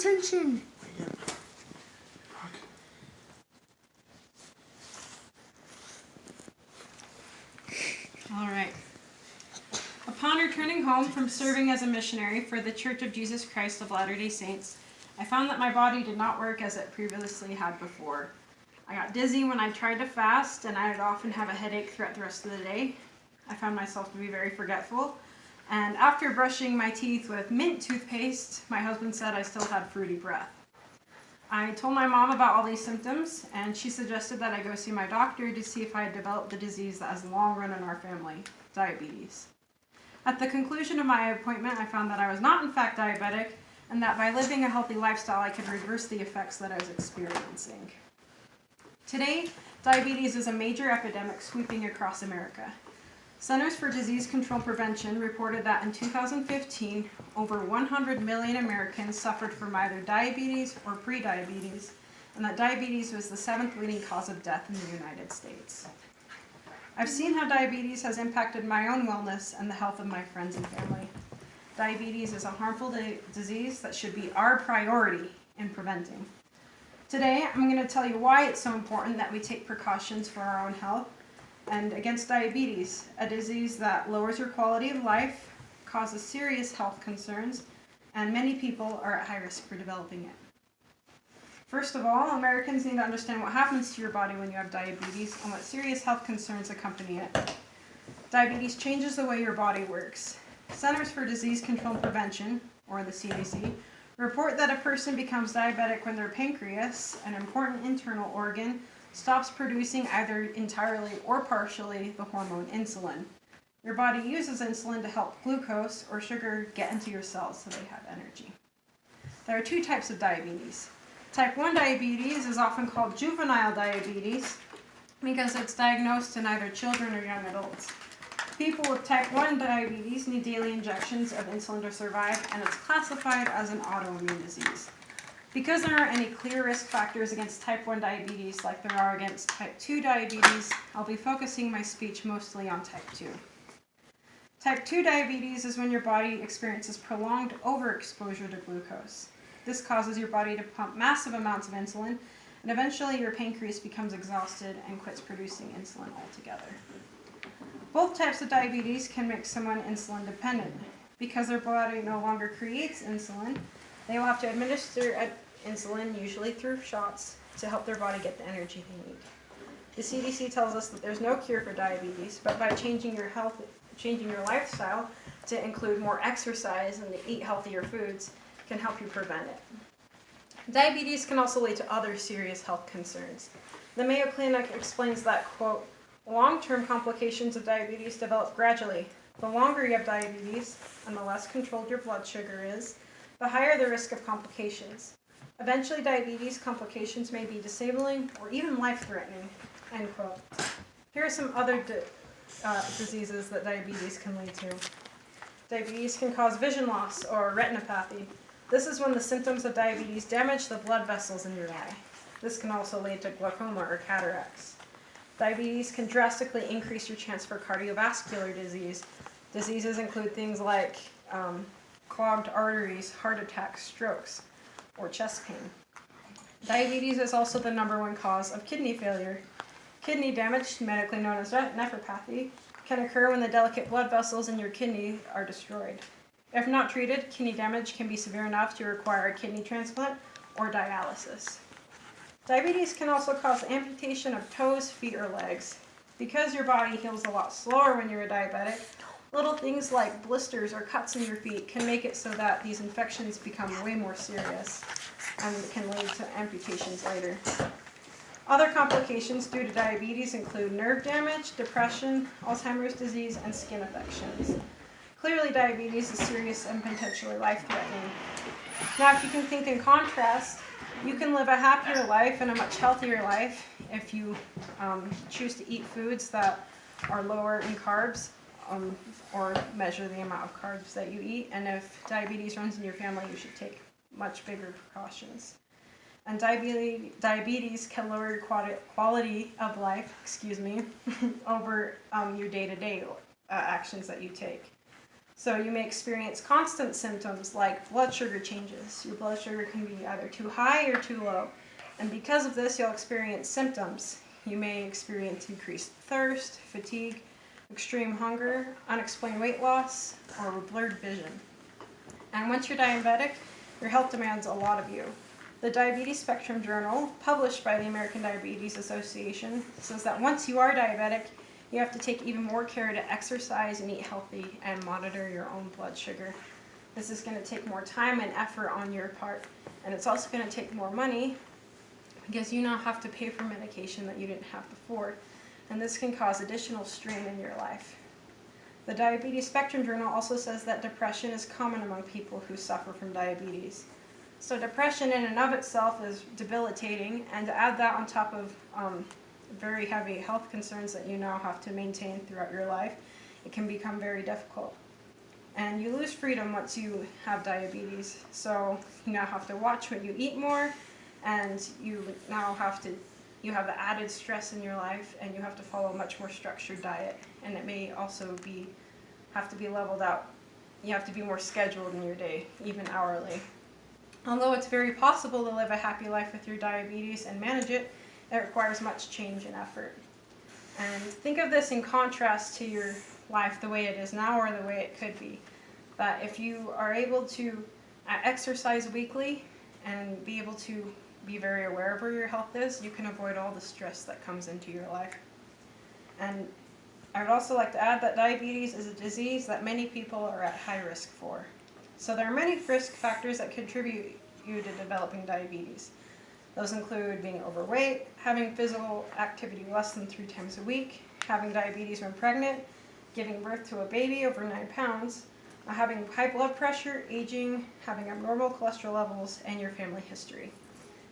attention. All right. Upon returning home from serving as a missionary for the Church of Jesus Christ of Latter-day Saints, I found that my body did not work as it previously had before. I got dizzy when I tried to fast, and I would often have a headache throughout the rest of the day. I found myself to be very forgetful, and after brushing my teeth with mint toothpaste, my husband said I still had fruity breath. I told my mom about all these symptoms, and she suggested that I go see my doctor to see if I had developed the disease that has long run in our family, diabetes. At the conclusion of my appointment, I found that I was not in fact diabetic, and that by living a healthy lifestyle, I could reverse the effects that I was experiencing. Today, diabetes is a major epidemic sweeping across America. Centers for Disease Control and Prevention reported that in 2015, over 100 million Americans suffered from either diabetes or prediabetes, and that diabetes was the 7th leading cause of death in the United States. I've seen how diabetes has impacted my own wellness and the health of my friends and family. Diabetes is a harmful disease that should be our priority in preventing. Today, I'm going to tell you why it's so important that we take precautions for our own health and against diabetes, a disease that lowers your quality of life, causes serious health concerns, and many people are at high risk for developing it. First of all, Americans need to understand what happens to your body when you have diabetes and what serious health concerns accompany it. Diabetes changes the way your body works. Centers for Disease Control and Prevention, or the CDC, report that a person becomes diabetic when their pancreas, an important internal organ, stops producing either entirely or partially the hormone insulin. Your body uses insulin to help glucose or sugar get into your cells so they have energy. There are 2 types of diabetes. Type 1 diabetes is often called juvenile diabetes because it's diagnosed in either children or young adults. People with type 1 diabetes need daily injections of insulin to survive, and it's classified as an autoimmune disease. Because there aren't any clear risk factors against type 1 diabetes like there are against type 2 diabetes, I'll be focusing my speech mostly on type 2. Type 2 diabetes is when your body experiences prolonged overexposure to glucose. This causes your body to pump massive amounts of insulin, and eventually your pancreas becomes exhausted and quits producing insulin altogether. Both types of diabetes can make someone insulin dependent. Because their body no longer creates insulin, they will have to administer insulin, usually through shots, to help their body get the energy they need. The CDC tells us that there's no cure for diabetes, but by changing your lifestyle to include more exercise and to eat healthier foods can help you prevent it. Diabetes can also lead to other serious health concerns. The Mayo Clinic explains that, quote, long-term complications of diabetes develop gradually. The longer you have diabetes and the less controlled your blood sugar is, the higher the risk of complications. Eventually, diabetes complications may be disabling or even life-threatening, end quote. Here are some other diseases that diabetes can lead to. Diabetes can cause vision loss or retinopathy. This is when the symptoms of diabetes damage the blood vessels in your eye. This can also lead to glaucoma or cataracts. Diabetes can drastically increase your chance for cardiovascular disease. Diseases include things like clogged arteries, heart attacks, strokes, or chest pain. Diabetes is also the #1 cause of kidney failure. Kidney damage, medically known as nephropathy, can occur when the delicate blood vessels in your kidney are destroyed. If not treated, kidney damage can be severe enough to require a kidney transplant or dialysis. Diabetes can also cause amputation of toes, feet, or legs. Because your body heals a lot slower when you're a diabetic, little things like blisters or cuts in your feet can make it so that these infections become way more serious and can lead to amputations later. Other complications due to diabetes include nerve damage, depression, Alzheimer's disease, and skin affections. Clearly, diabetes is serious and potentially life-threatening. Now, if you can think in contrast, you can live a happier life and a much healthier life if you choose to eat foods that are lower in carbs or measure the amount of carbs that you eat. And if diabetes runs in your family, you should take much bigger precautions. And diabetes can lower your quality of life, over your day-to-day actions that you take. So you may experience constant symptoms like blood sugar changes. Your blood sugar can be either too high or too low. And because of this, you'll experience symptoms. You may experience increased thirst, fatigue, extreme hunger, unexplained weight loss, or blurred vision. And once you're diabetic, your health demands a lot of you. The Diabetes Spectrum Journal, published by the American Diabetes Association, says that once you are diabetic, you have to take even more care to exercise and eat healthy and monitor your own blood sugar. This is going to take more time and effort on your part, and it's also going to take more money because you now have to pay for medication that you didn't have before, and this can cause additional strain in your life. The Diabetes Spectrum Journal also says that depression is common among people who suffer from diabetes. So depression in and of itself is debilitating, and to add that on top of very heavy health concerns that you now have to maintain throughout your life, it can become very difficult. And you lose freedom once you have diabetes, so you now have to watch what you eat more, and you have the added stress in your life, and you have to follow a much more structured diet, and it may also have to be leveled out. You have to be more scheduled in your day, even hourly. Although it's very possible to live a happy life with your diabetes and manage it, it requires much change and effort. And think of this in contrast to your life the way it is now or the way it could be. That if you are able to exercise weekly and be able to be very aware of where your health is, you can avoid all the stress that comes into your life. And I would also like to add that diabetes is a disease that many people are at high risk for. So there are many risk factors that contribute you to developing diabetes. Those include being overweight, having physical activity less than 3 times a week, having diabetes when pregnant, giving birth to a baby over 9 pounds, having high blood pressure, aging, having abnormal cholesterol levels, and your family history.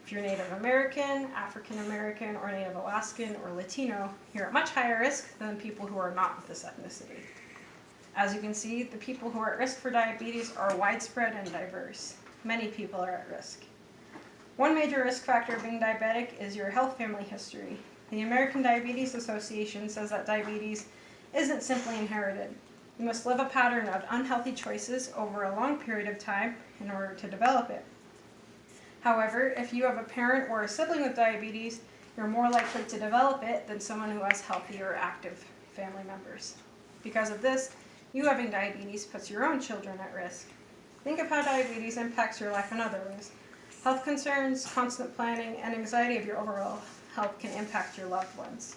If you're Native American, African American, or Native Alaskan, or Latino, you're at much higher risk than people who are not of this ethnicity. As you can see, the people who are at risk for diabetes are widespread and diverse. Many people are at risk. One major risk factor of being diabetic is your health family history. The American Diabetes Association says that diabetes isn't simply inherited. You must live a pattern of unhealthy choices over a long period of time in order to develop it. However, if you have a parent or a sibling with diabetes, you're more likely to develop it than someone who has healthy or active family members. Because of this, you having diabetes puts your own children at risk. Think of how diabetes impacts your life in other ways. Health concerns, constant planning, and anxiety of your overall health can impact your loved ones.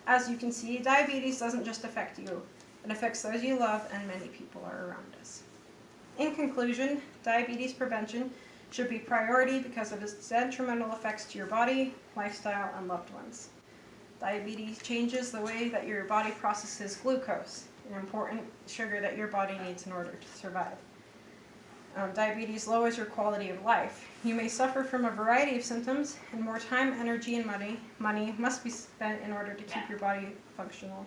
As you can see, diabetes doesn't just affect you. It affects those you love, and many people are around us. In conclusion, diabetes prevention should be priority because of its detrimental effects to your body, lifestyle, and loved ones. Diabetes changes the way that your body processes glucose, an important sugar that your body needs in order to survive. Diabetes lowers your quality of life. You may suffer from a variety of symptoms, and more time, energy, and money must be spent in order to keep your body functional.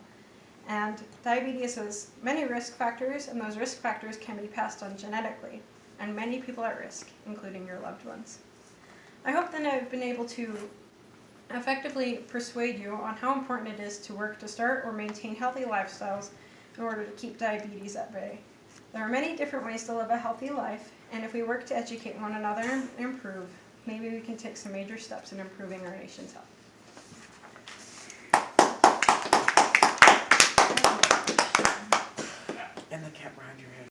And diabetes has many risk factors, and those risk factors can be passed on genetically, and many people at risk, including your loved ones. I hope that I've been able to effectively persuade you on how important it is to work to start or maintain healthy lifestyles in order to keep diabetes at bay. There are many different ways to live a healthy life, and if we work to educate one another and improve, maybe we can take some major steps in improving our nation's health. And the cap behind your head.